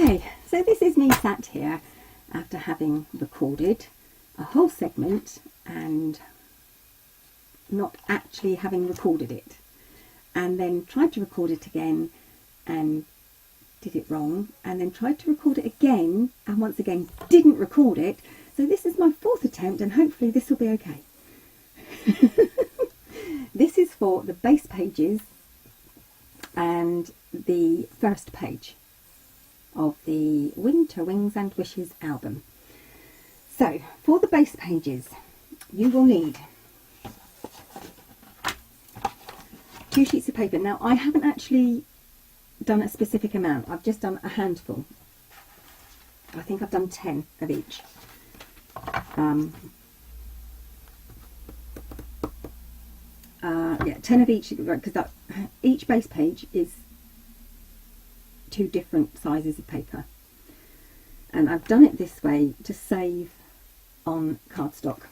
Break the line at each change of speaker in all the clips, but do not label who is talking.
Okay, so this is me sat here after having recorded a whole segment and not actually having recorded it, and then tried to record it again and did it wrong, and then tried to record it again and once again didn't record it. So this is my fourth attempt, and hopefully this will be okay. This is for the base pages and the first page of the Winter Wings and Wishes album. So for the base pages you will need 2 sheets of paper. Now I haven't actually done a specific amount, I've just done a handful. I think I've done 10 of each. Yeah, 10 of each, because each base page is 2 different sizes of paper, and I've done it this way to save on cardstock.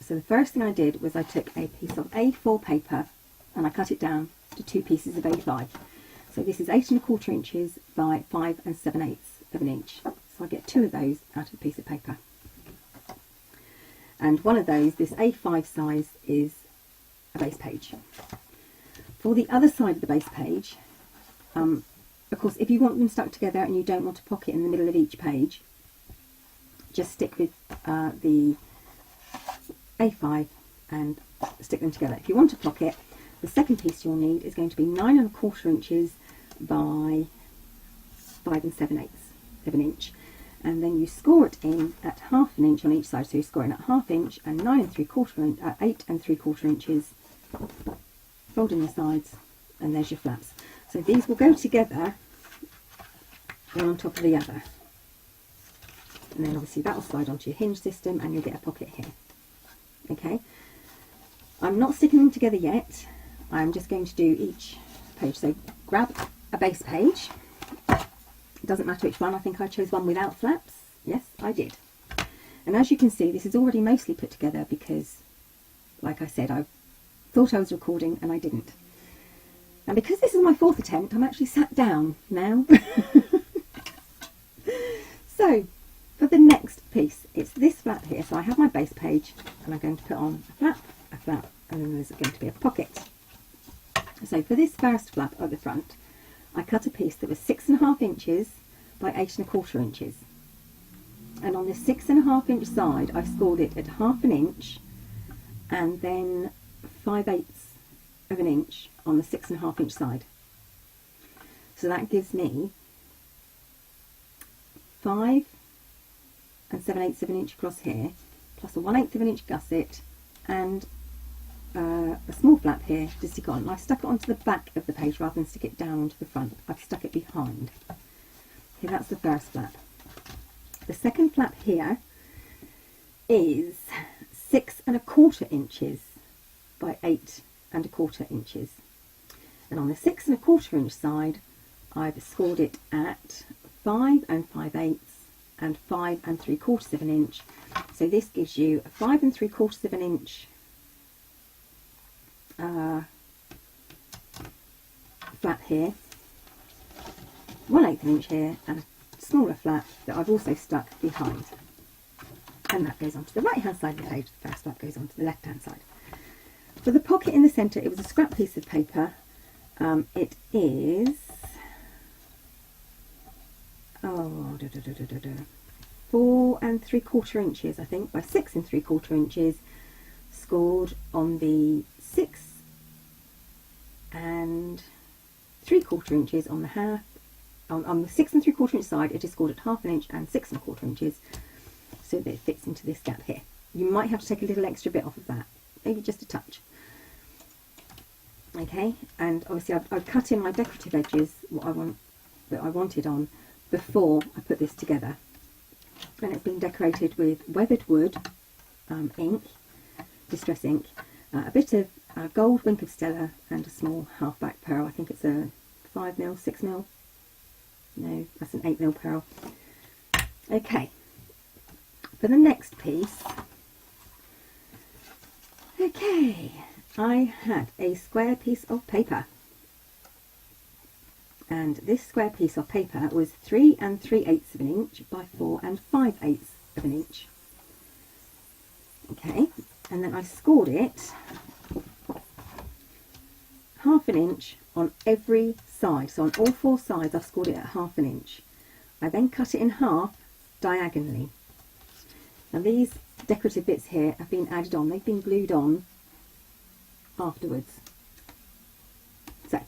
So the first thing I did was I took a piece of A4 paper and I cut it down to 2 pieces of A5. So this is 8 1/4 inches by 5 7/8 of an inch. So I get 2 of those out of a piece of paper. And one of those, this A5 size, is a base page. For the other side of the base page, of course, if you want them stuck together and you don't want a pocket in the middle of each page, just stick with the A5 and stick them together. If you want a pocket, the second piece you'll need is going to be 9 1/4 inches by 5 7/8 of an inch, and then you score it in at 1/2 inch on each side. So you score in at 1/2 inch and 9 3/4 inch, 8 3/4 inches, fold in the sides, and there's your flaps. So these will go together one on top of the other, and then obviously that will slide onto your hinge system and you'll get a pocket here. Okay, I'm not sticking them together yet, I'm just going to do each page. So grab a base page, it doesn't matter which one. I think I chose one without flaps. Yes, I did. And as you can see, this is already mostly put together because, like I said, I thought I was recording and I didn't. And because this is my 4th attempt, I'm actually sat down now. So for the next piece, it's this flap here. So I have my base page and I'm going to put on a flap, and then there's going to be a pocket. So for this first flap at the front, I cut a piece that was 6 1/2 inches by 8 1/4 inches. And on the 6 1/2 inch side, I scored it at 1/2 inch and then 5/8 of an inch on the 6 1/2 inch side. So that gives me 5 7/8 of an inch across here, plus a 1/8 of an inch gusset, and a small flap here to stick on. And I stuck it onto the back of the page rather than stick it down onto the front. I've stuck it behind. Okay, that's the first flap. The second flap here is 6 1/4 inches by 8 1/4 inches. And on the 6 1/4 inch side, I've scored it at 5 5/8 and 5 3/4 of an inch. So this gives you a 5 3/4 of an inch flap here, 1/8 of an inch here, and a smaller flap that I've also stuck behind. And that goes onto the right hand side of the page. The first flap goes onto the left hand side. For the pocket in the centre, it was a scrap piece of paper. It is 4 3/4 inches, I think, by 6 3/4 inches, scored on the 6 3/4 inches on the half. On the 6 3/4 inch side, it is scored at 1/2 inch and 6 1/4 inches, so that it fits into this gap here. You might have to take a little extra bit off of that, maybe just a touch. Okay, and obviously I've cut in my decorative edges, what I wanted on, before I put this together. And it's been decorated with weathered wood ink, distress ink, a bit of gold Wink of Stella, and a small half-back pearl. I think it's a 5mm, 6mm. No, that's an 8mm pearl. Okay, for the next piece, okay, I had a square piece of paper And this square piece of paper was 3 3/8 of an inch by 4 5/8 of an inch. Okay, and then I scored it 1/2 inch on every side. So on all 4 sides I scored it at 1/2 inch. I then cut it in half diagonally. Now these decorative bits here have been added on, they've been glued on afterwards. So,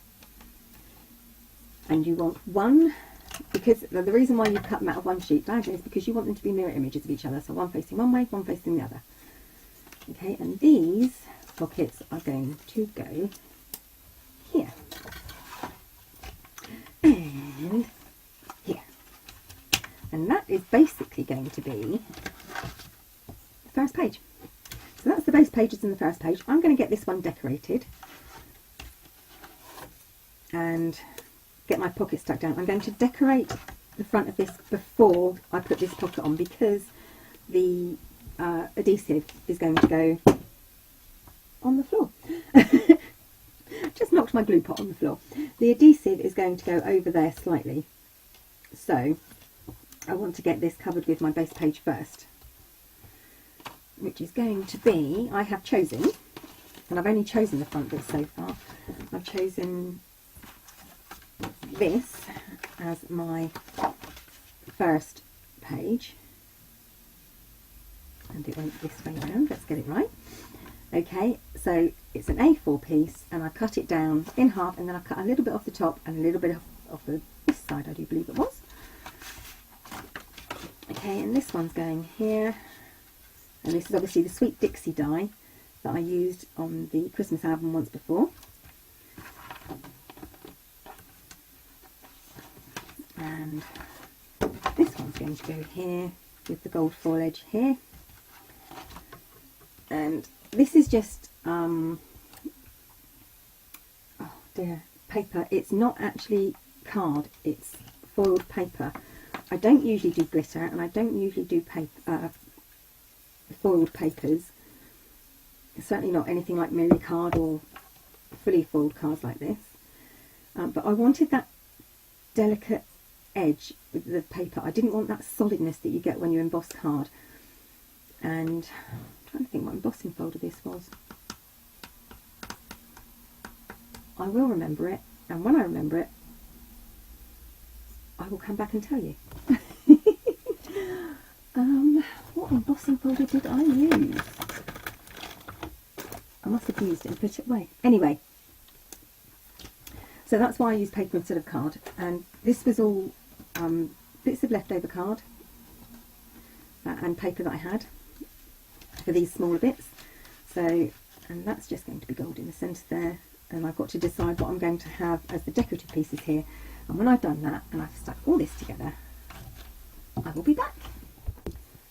and you want one, because the reason why you cut them out of one sheet diagonally is because you want them to be mirror images of each other, so one facing one way, one facing the other. Okay, and these pockets are going to go here and here, and that is basically going to be the first page. So that's the base pages in the first page. I'm going to get this one decorated and get my pocket stuck down. I'm going to decorate the front of this before I put this pocket on, because the adhesive is going to go on the floor. Just knocked my glue pot on the floor. The adhesive is going to go over there slightly, so I want to get this covered with my base page first, which is going to be, I have chosen, and I've only chosen the front bit so far, I've chosen this as my first page, and it went this way around. Let's get it right. Okay, so it's an A4 piece, and I cut it down in half, and then I cut a little bit off the top and a little bit off this side, I do believe it was. Okay, and this one's going here, and this is obviously the Sweet Dixie die that I used on the Christmas album once before. And this one's going to go here with the gold foil edge here. And this is just, oh dear, paper. It's not actually card, it's foiled paper. I don't usually do glitter, and I don't usually do paper, foiled papers. Certainly not anything like Miri card or fully foiled cards like this. But I wanted that delicate edge with the paper. I didn't want that solidness that you get when you emboss card. And I'm trying to think what embossing folder this was. I will remember it, and when I remember it, I will come back and tell you. What embossing folder did I use? I must have used it and put it away. Anyway, so that's why I used paper instead of card, and this was all bits of leftover card and paper that I had for these smaller bits. So, and that's just going to be gold in the centre there, and I've got to decide what I'm going to have as the decorative pieces here, and when I've done that and I've stuck all this together, I will be back.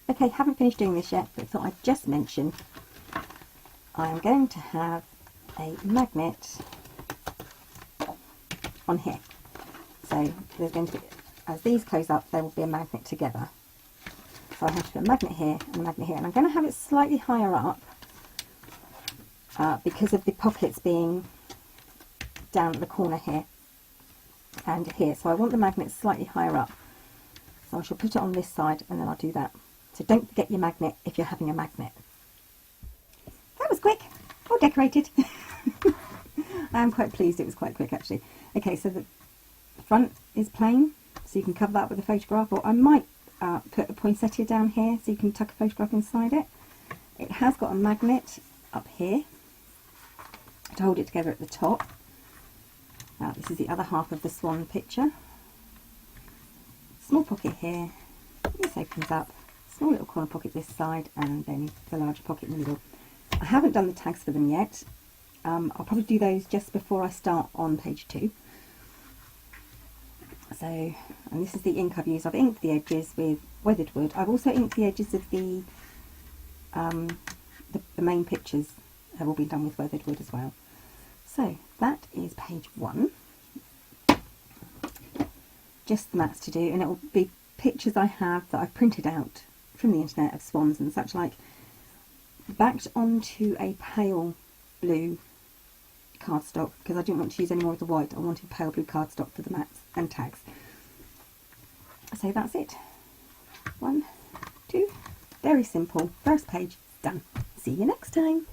Okay, haven't finished doing this yet, but thought I'd just mention I am going to have a magnet on here. So there's going to be, as these close up, there will be a magnet together. So I have to put a magnet here and a magnet here, and I'm going to have it slightly higher up because of the pockets being down at the corner here and here. So I want the magnet slightly higher up. So I shall put it on this side, and then I'll do that. So don't forget your magnet if you're having a magnet. That was quick, all decorated. I am quite pleased it was quite quick actually. Okay, so the front is plain, so you can cover that with a photograph, or I might put a poinsettia down here so you can tuck a photograph inside it. It has got a magnet up here to hold it together at the top. This is the other half of the swan picture. Small pocket here, this opens up, small little corner pocket this side, and then the larger pocket in the middle. I haven't done the tags for them yet. I'll probably do those just before I start on page 2. So, and this is the ink I've used. I've inked the edges with weathered wood. I've also inked the edges of the main pictures have all been done with weathered wood as well. So that is page 1. Just the mats to do, and it will be pictures I have that I've printed out from the internet of swans and such like, backed onto a pale blue cardstock because I didn't want to use any more of the white. I wanted pale blue cardstock for the mats and tags. So that's it. 1, 2, very simple. First page done. See you next time.